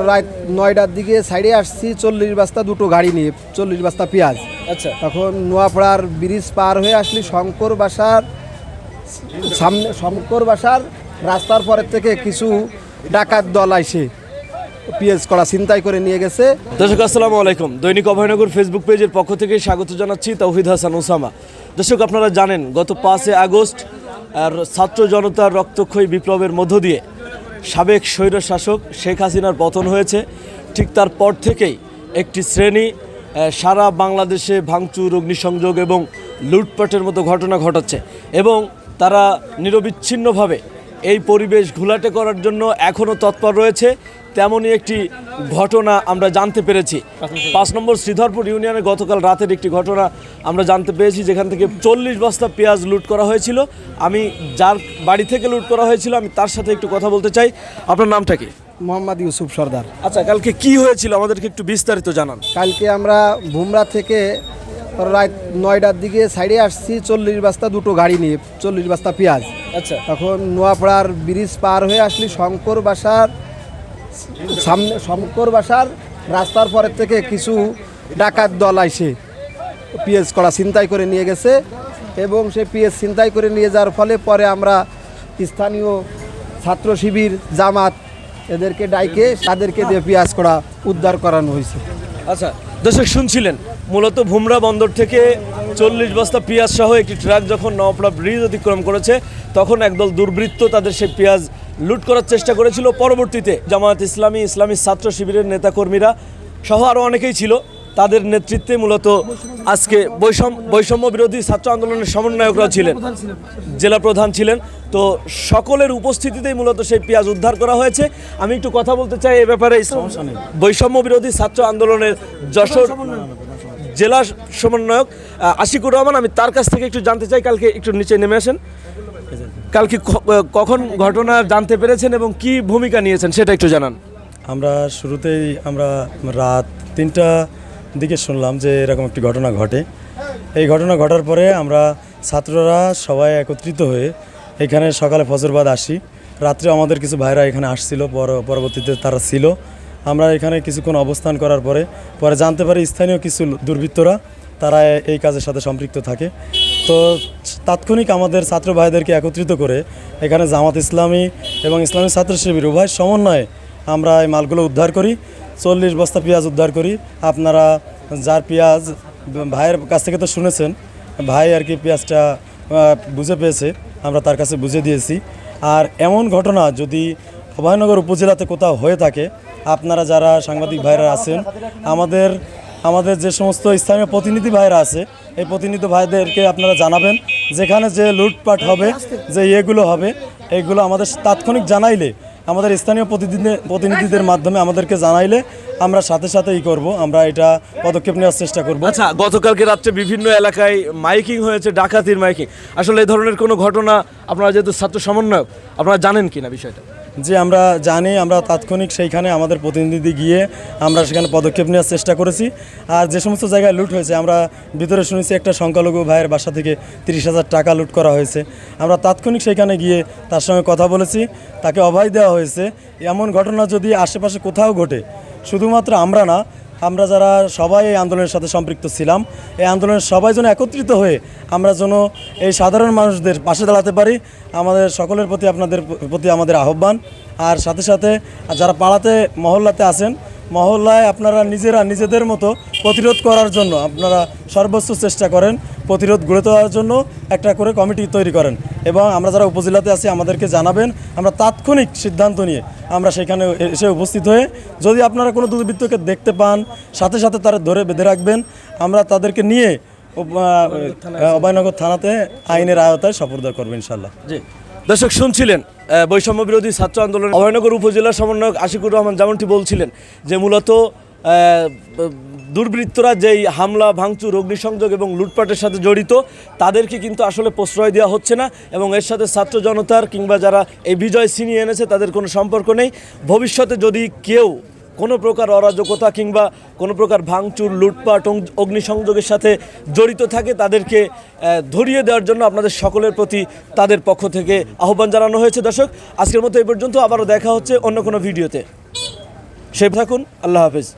রাত 9টার দিকে সাইডে আসছি 40 বস্তা দুটো গাড়ি নিয়ে 40 বস্তা পেঁয়াজ। আচ্ছা, তখন নোয়াপাড়ার ব্রিজ পার হয়ে আসলি শঙ্কর বাসার সামনে, শঙ্কর বাসার রাস্তার পরের থেকে কিছু ডাকাত দল আইসে পেঁয়াজ করা ছিনতাই করে নিয়ে গেছে। দর্শক আসসালামু আলাইকুম। দৈনিক অভয়নগর ফেসবুক পেজের পক্ষ থেকে স্বাগত জানাচ্ছি তৌহিদ হাসান ওসামা। দর্শক আপনারা জানেন গত 5 আগস্ট আর ছাত্র জনতার রক্তক্ষয়ী বিপ্লবের মধ্য দিয়ে সাবেক স্বৈরশাসক শেখ হাসিনার পতন হয়েছে। ঠিক তারপর থেকেই একটি শ্রেণী সারা বাংলাদেশে ভাঙচুর, অগ্নিসংযোগ এবং লুটপাটের মতো ঘটনা ঘটাচ্ছে এবং তারা নিরবিচ্ছিন্নভাবে এই পরিবেশ ঘোলাটে করার জন্য এখনও তৎপর রয়েছে। তেমনই একটি ঘটনা আমরা জানতে পেরেছি 5 নম্বর শ্রীধরপুর ইউনিয়নে গতকাল রাতের একটি ঘটনা আমরা জানতে পেরেছি, যেখান থেকে 40 বস্তা পেঁয়াজ লুট করা হয়েছিল। আমি যার বাড়ি থেকে লুট করা হয়েছিল আমি তার সাথে একটু কথা বলতে চাই। আপনার নামটা কি? মোহাম্মদ ইউসুফ সর্দার। আচ্ছা, কালকে কি হয়েছিল আমাদেরকে একটু বিস্তারিত জানান। কালকে আমরা ভুমরা থেকে রাত 9টার দিকে সাইডে আসছি 40 বস্তা দুটো গাড়ি নিয়ে 40 বস্তা পেঁয়াজ। আচ্ছা, তখন নোয়াপাড়ার ব্রিজ পার হয়ে আসলি শঙ্কর বাসার সামনে, শঙ্কর বাসার রাস্তার পরের থেকে কিছু ডাকাত দল আইসে পেঁয়াজ করা ছিনতাই করে নিয়ে গেছে এবং সে পেঁয়াজ ছিনতাই করে নিয়ে যাওয়ার ফলে পরে আমরা স্থানীয় ছাত্র শিবির, জামাত এদেরকে ডাইকে তাদেরকে দিয়ে পেঁয়াজ করা উদ্ধার করানো হয়েছে। আচ্ছা দর্শক শুনছিলেন, মূলত ভুমরা বন্দর থেকে 40 বস্তা পেঁয়াজ সহ একটি ট্রাক যখন নওপাড়া ব্রিজ অতিক্রম করেছে তখন একদল দুর্বৃত্ত তাদের সেই পেঁয়াজ লুট করার চেষ্টা করেছিল। পরবর্তীতে জামায়াত ইসলামী, ইসলামী ছাত্র শিবিরের নেতাকর্মীরা সহ আরও অনেকেই ছিল, তাদের নেতৃত্বে মূলত আজকে বৈষম্য বিরোধী ছাত্র আন্দোলনের সমন্বয়করাও ছিলেন, জেলা প্রধান ছিলেন, তো সকলের উপস্থিতিতেই মূলত সেই পেঁয়াজ উদ্ধার করা হয়েছে। আমি একটু কথা বলতে চাই এ ব্যাপারে। বৈষম্য বিরোধী ছাত্র আন্দোলনের যশোর জেলা সমন্বয়ক আশিকুর রহমান, আমি তার কাছ থেকে একটু জানতে চাই, কালকে একটু নিচে নেমে আসেন, কালকে কখন ঘটনা জানতে পেরেছেন এবং কি ভূমিকা নিয়েছেন সেটা একটু জানান। আমরা শুরুতেই রাত 3টা দিকে শুনলাম যে এরকম একটি ঘটনা ঘটে। এই ঘটনা ঘটার পরে আমরা ছাত্ররা সবাই একত্রিত হয়ে এখানে সকালে ফজরবাদ আসি। রাত্রে আমাদের কিছু ভাইরা এখানে আসছিল, পরবর্তীতে তারা ছিল। আমরা এখানে কিছুক্ষণ অবস্থান করার পরে জানতে পারি স্থানীয় কিছু দুর্বৃত্তরা তারা এই কাজের সাথে সম্পৃক্ত থাকে। তো তাৎক্ষণিক আমাদের ছাত্র ভাইদেরকে একত্রিত করে এখানে জামাত ইসলামী এবং ইসলামী ছাত্র শিবির উভয় সমন্বয়ে আমরা এই মালগুলো উদ্ধার করি। 40 বস্তা পেঁয়াজ উদ্ধার করি। আপনারা যার পেঁয়াজ ভাইয়ের কাছ থেকে তো শুনেছেন, ভাই আর কি পেঁয়াজটা বুঝে পেয়েছে, আমরা তার কাছে বুঝে দিয়েছি। আর এমন ঘটনা যদি অভয়নগর উপজেলাতে কোথাও হয়ে থাকে, আপনারা যারা সাংবাদিক ভাইরা আছেন, আমাদের যে সমস্ত স্থানীয় প্রতিনিধি ভাইরা আছে, এই প্রতিনিধি ভাইদেরকে আপনারা জানাবেন যেখানে যে লুটপাট হবে, যে এগুলো হবে, এইগুলো আমাদের তাৎক্ষণিক জানাইলে, আমাদের স্থানীয় প্রতিনিধিদের মাধ্যমে আমাদেরকে জানাইলে আমরা সাথে সাথে করব, আমরা এটা পদক্ষেপ নেওয়ার চেষ্টা করব। আচ্ছা, গতকালকে রাত্রে বিভিন্ন এলাকায় মাইকিং হয়েছে, ডাকাতির মাইকিং, আসলে এই ধরনের কোনো ঘটনা আপনারা যেহেতু ছাত্র সমন্বয়ক আপনারা জানেন কিনা বিষয়টা? যে আমরা জানি, আমরা তাৎক্ষণিক সেইখানে আমাদের প্রতিনিধি গিয়ে আমরা সেখানে পদক্ষেপ নেওয়ার চেষ্টা করেছি। আর যে সমস্ত জায়গায় লুট হয়েছে, আমরা ভিতরে শুনেছি একটা সংখ্যালঘু ভাইয়ের বাসা থেকে 30,000 টাকা লুট করা হয়েছে। আমরা তাৎক্ষণিক সেইখানে গিয়ে তার সঙ্গে কথা বলেছি, তাকে অভয় দেওয়া হয়েছে। এমন ঘটনা যদি আশেপাশে কোথাও ঘটে, শুধুমাত্র আমরা না, আমরা যারা সবাই এই আন্দোলনের সাথে সম্পৃক্ত ছিলাম, এই আন্দোলনের সবাই যেন একত্রিত হয়ে আমরা যেন এই সাধারণ মানুষদের পাশে দাঁড়াতে পারি, আমাদের সকলের প্রতি আপনাদের প্রতি আমাদের আহ্বান। আর সাথে সাথে যারা পাড়াতে মহল্লাতে আছেন, মহল্লায় আপনারা নিজেদের মতো প্রতিরোধ করার জন্য আপনারা সর্বোচ্চ চেষ্টা করেন, প্রতিরোধ গড়ে তোলার জন্য একটা করে কমিটি তৈরি করেন এবং আমরা যারা উপজেলাতে আছি আমাদেরকে জানাবেন। আমরা তাৎক্ষণিক সিদ্ধান্ত নিয়ে আমরা সেখানে এসে উপস্থিত হয়ে যদি আপনারা কোনো দুর্বৃত্তকে দেখতে পান, সাথে সাথে তারা ধরে বেঁধে রাখবেন। আমরা তাদেরকে নিয়ে অভয়নগর থানাতে আইনের আওতায় সোপর্দ করবো ইনশাল্লাহ। জি দর্শক শুনছিলেন, বৈষম্য বিরোধী ছাত্র আন্দোলন অভয়নগর উপজেলা সমন্বয়ক আশিকুর রহমান যেমনটি বলছিলেন যে মূলত দুর্বৃত্তরা যেই হামলা, ভাঙচুর, অগ্নিসংযোগ এবং লুটপাটের সাথে জড়িত তাদেরকে কিন্তু আসলে প্রশ্রয় দেওয়া হচ্ছে না এবং এর সাথে ছাত্র জনতার কিংবা যারা এই বিজয় ছিনিয়ে এনেছে তাদের কোনো সম্পর্ক নেই। ভবিষ্যতে যদি কেউ কোনো প্রকার অরাজকতা কিংবা কোনো প্রকার ভাঙচুর, লুটপাট, অগ্নিসংযোগের সাথে জড়িত থাকে তাদেরকে ধরিয়ে দেওয়ার জন্য আপনাদের সকলের প্রতি তাদের পক্ষ থেকে আহ্বান জানানো হয়েছে। দর্শক আজকের মতো এই পর্যন্ত, আবারও দেখা হচ্ছে অন্য কোনো ভিডিওতে। সে থাকুন, আল্লাহ হাফেজ।